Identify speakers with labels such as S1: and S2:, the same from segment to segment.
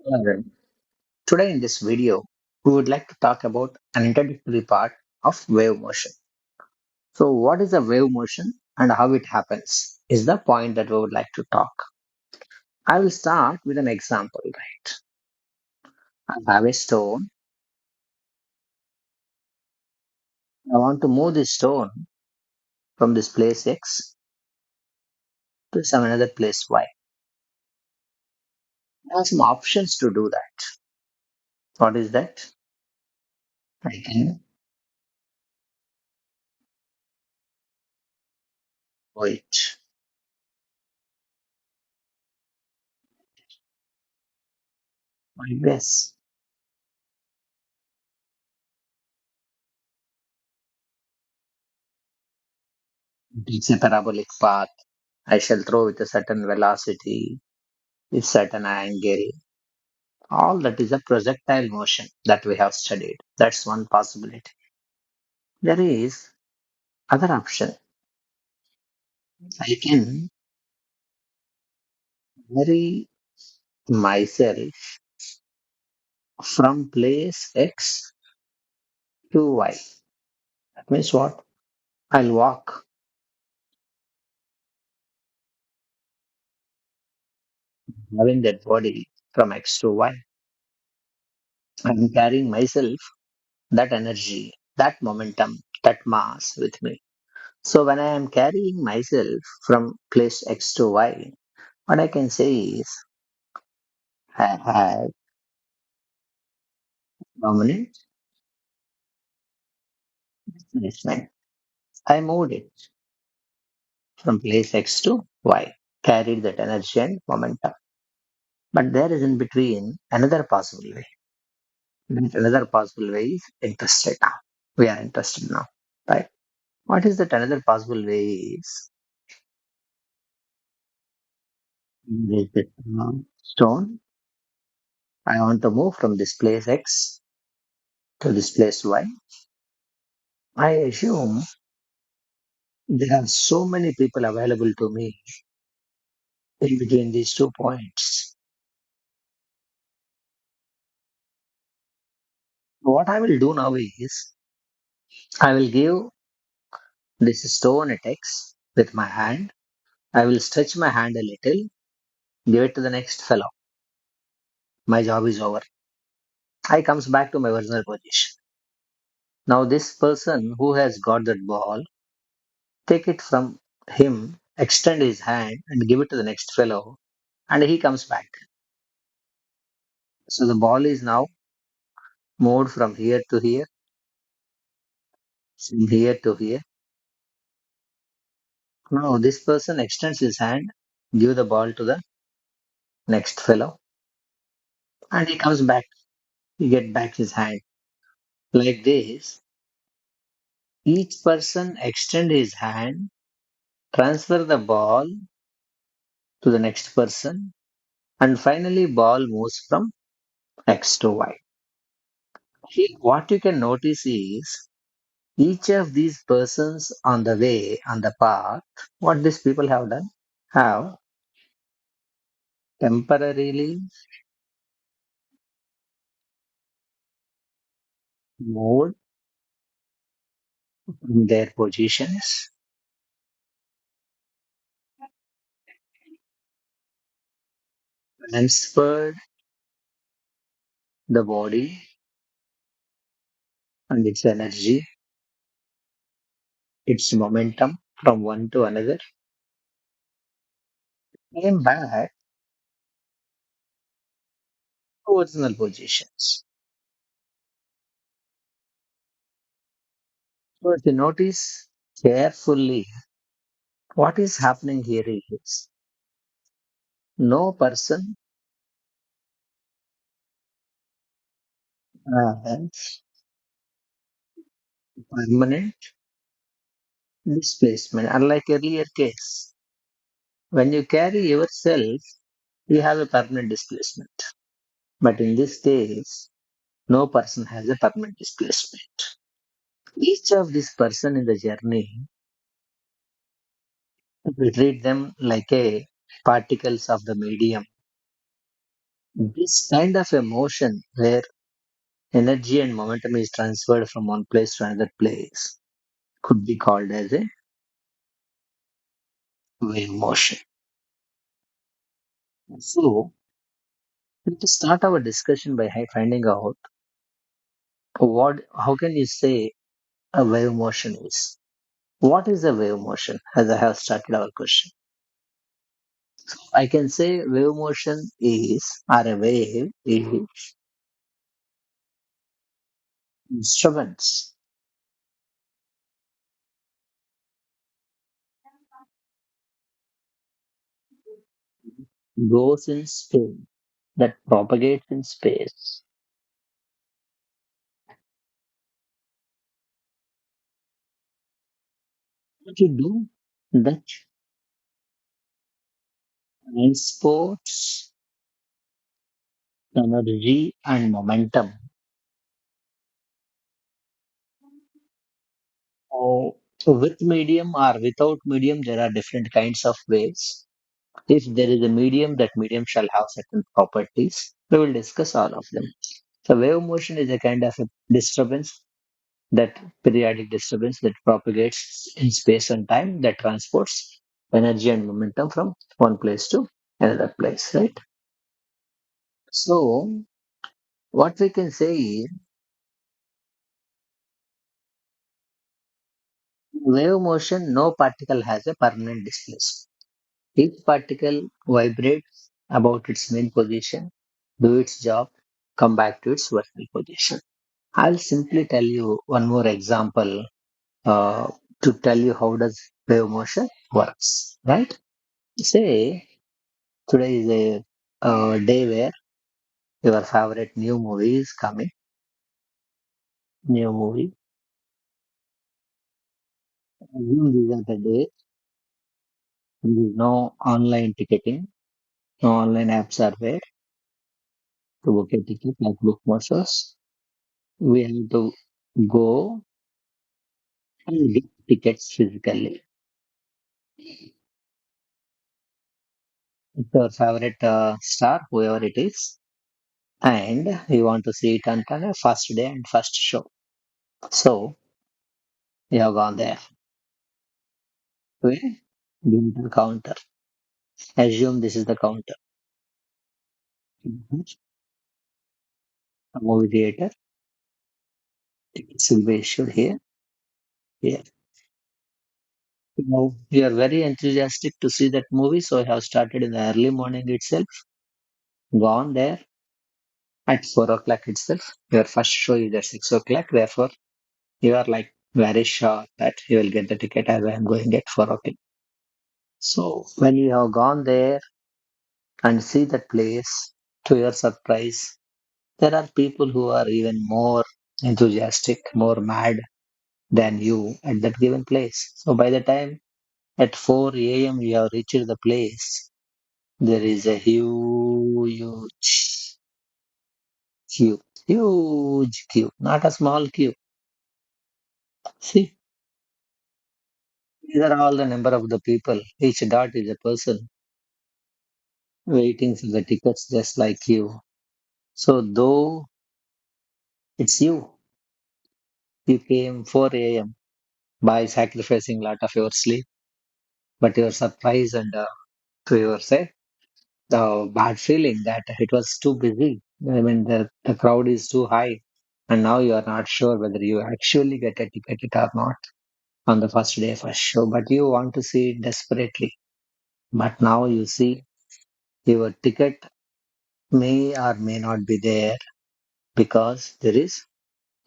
S1: Alright. Today in this video, we would like to talk about an introductory part of wave motion. So what is a wave motion and how it happens is the point that we would like to talk. I will start with an example, right? I have a stone. I want to move this stone from this place X to some another place Y. I have some options to do that. What is that? I can wait. My guess. It's a parabolic path. I shall throw with a certain velocity, with certain angle. All that is a projectile motion that we have studied. That's one possibility. There is other option. I can vary myself from place X to Y. That means what? I'll walk having that body from X to Y. I'm carrying myself, that energy, that momentum, that mass with me. So when I am carrying myself from place X to Y, what I can say is I have dominant displacement. I moved it from place X to Y, carried that energy and momentum. But there is in between another possible way. That another possible way is interested now. We are interested now. Right? What is that another possible way is there is that stone. I want to move from this place X to this place Y. I assume there are so many people available to me in between these 2 points. What I will do now is I will give this stone at X with my hand. I will stretch my hand a little, give it to the next fellow. My job is over. I comes back to my original position. Now this person who has got that ball, take it from him, extend his hand and give it to the next fellow, and he comes back. So the ball is now moved from here to here, from here to here. Now this person extends his hand, give the ball to the next fellow, and he comes back. He get back his hand. Like this, each person extend his hand, transfer the ball to the next person, and finally ball moves from X to Y. Here, what you can notice is each of these persons on the way, on the path, what these people have done, have temporarily moved from their positions, transferred the body and its energy, its momentum from one to another, came back to original positions. So if you notice carefully, what is happening here is no person has permanent displacement, unlike earlier case. When you carry yourself, you have a permanent displacement. But in this case, no person has a permanent displacement. Each of this person in the journey, we treat them like a particles of the medium This kind of emotion where energy and momentum is transferred from one place to another place could be called as a wave motion. So, let us start our discussion by finding out how can you say a wave motion is? What is a wave motion? As I have started our question, I can say wave motion is, or a wave is disturbance goes in space, that propagates in space. What you do? That transports energy and momentum. Oh, with medium or without medium, there are different kinds of waves. If there is a medium, that medium shall have certain properties. We will discuss all of them. So, wave motion is a kind of a disturbance, that periodic disturbance that propagates in space and time, that transports energy and momentum from one place to another place, right? So, what we can say is wave motion, no particle has a permanent displacement. Each particle vibrates about its main position, do its job, come back to its vertical position. I'll simply tell you one more example uh, to tell you how does wave motion works, right? Say today is a day where your favorite new movie is coming, new movie. Assume these are the day, there is no online ticketing, no online apps are there to book a ticket like Bookmasters. We have to go and get tickets physically. It's your favorite star, whoever it is, and you want to see it on kind of first day and first show. So you have gone there. Where? Digital counter. Assume this is the counter. Mhm. A movie theater. Tickets will be issued here. Here. Now you are very enthusiastic to see that movie, so I have started in the early morning itself. Gone there at 4 o'clock itself. Your first show is at 6 o'clock. Therefore, you are like very sure that you will get the ticket as I am going at 4 o'clock. So when you have gone there and see that place, to your surprise, there are people who are even more enthusiastic, more mad than you at that given place. So by the time at 4 a.m. you have reached the place, there is a queue, huge queue, not a small queue. See, these are all the number of the people. Each dot is a person waiting for the tickets just like you. So though it's you came 4 a.m. by sacrificing lot of your sleep, but you are surprised and to yourself the bad feeling that it was too busy. I mean the crowd is too high, and now you are not sure whether you actually get a ticket or not on the first day first show, but you want to see it desperately. But now you see your ticket may or may not be there because there is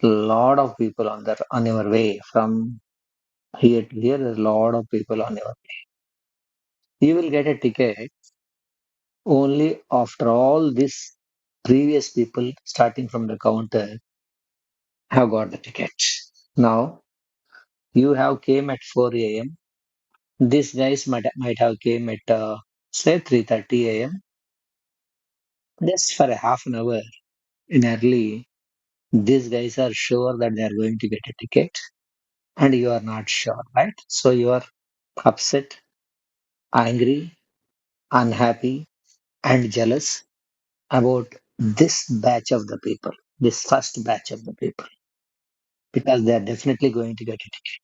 S1: a lot of people on your way from here to here. There's a lot of people on your way. You will get a ticket only after all this previous people starting from the counter have got the ticket. Now you have came at 4 a.m. These guys might have came at say 3:30 a.m. just for a half an hour in early. These guys are sure that they are going to get a ticket, and you are not sure, right? So you are upset, angry, unhappy, and jealous about this batch of the people, this first batch of the people, because they are definitely going to get it.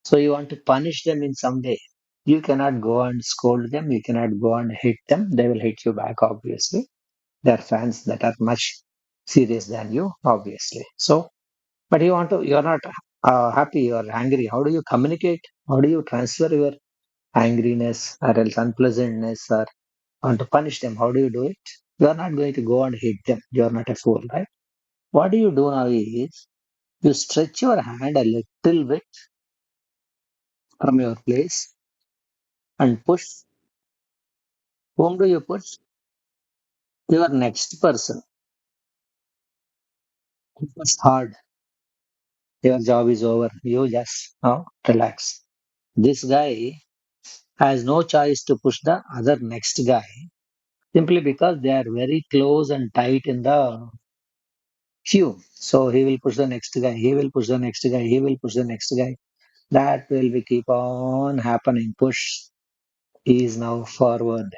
S1: So you want to punish them in some way. You cannot go and scold them. You cannot go and hit them. They will hit you back, obviously. There are fans that are much serious than you, obviously. So, but you're not happy, you're angry. How do you communicate? How do you transfer your angriness or else unpleasantness or want to punish them? How do you do it? You are not going to go and hit them. You are not a fool, right? What do you do now is you stretch your hand a little bit from your place and push. Whom do you push? Your next person. You push hard. Your job is over. You just relax. This guy has no choice to push the other next guy simply because they are very close and tight in the queue. So he will push the next guy. He will push the next guy. He will push the next guy. That will be keep on happening. Push. He is now forward.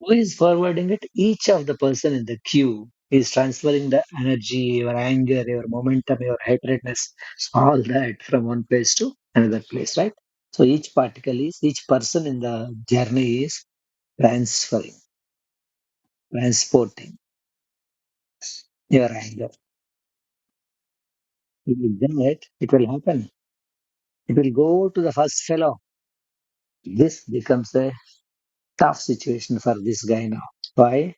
S1: Who is forwarding it? Each of the person in the queue is transferring the energy, your anger, your momentum, your hatredness, all that from one place to another place, right? So each person in the journey is transferring, transporting your anger. If you do it, it will happen. It will go to the first fellow. This becomes a tough situation for this guy now. Why?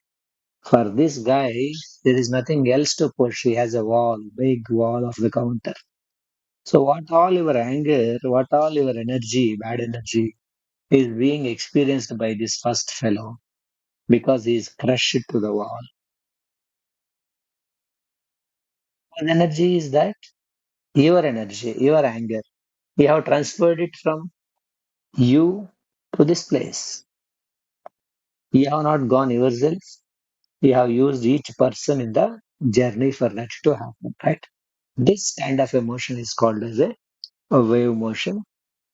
S1: For this guy, there is nothing else to push. He has a wall, big wall of the counter. So what all your anger, what all your energy, bad energy, is being experienced by this first fellow because he is crushed to the wall. What energy is that? Your energy, your anger. You have transferred it from you to this place. You have not gone yourself. You have used each person in the journey for that to happen, right? This kind of emotion is called as a wave motion.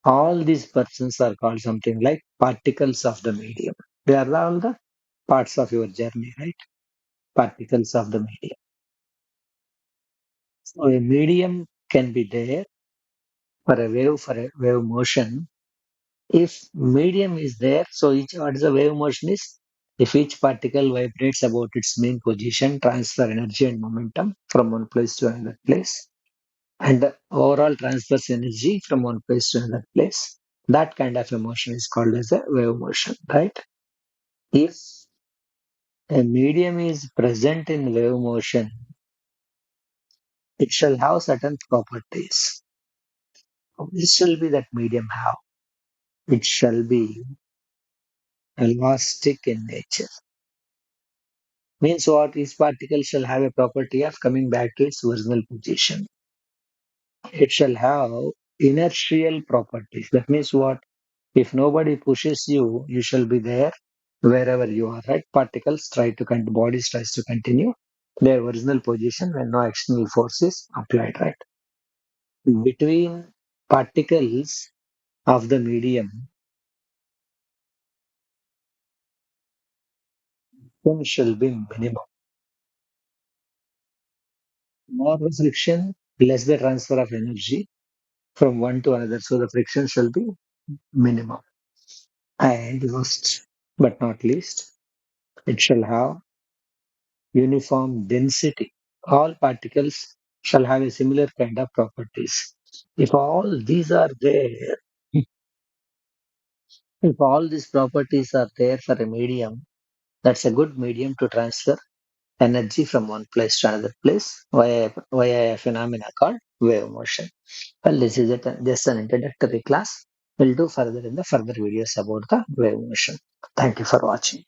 S1: All these persons are called something like particles of the medium. They are all the parts of your journey, right? Particles of the medium. So a medium can be there for a wave motion. If medium is there, so each what is the wave motion is? If each particle vibrates about its main position, transfer energy and momentum from one place to another place, and the overall transfers energy from one place to another place. That kind of emotion is called as a wave motion, right? If a medium is present in wave motion, it shall have certain properties. This shall be that medium have. It shall be elastic in nature. Means what? Each particle shall have a property of coming back to its original position. It shall have inertial properties. That means what? If nobody pushes you, you shall be there wherever you are, right? Particles try to, bodies tries to continue their original position when no external force is applied, right? Between particles of the medium, friction shall be minimum. More the friction, less the transfer of energy from one to another. So the friction shall be minimum. And last but not least, it shall have uniform density. All particles shall have a similar kind of properties. If all these are there, if all these properties are there for a medium, that's a good medium to transfer energy from one place to another place via a phenomena called wave motion. Well, this is just an introductory class. We'll do further in the further videos about the wave motion. Thank you for watching.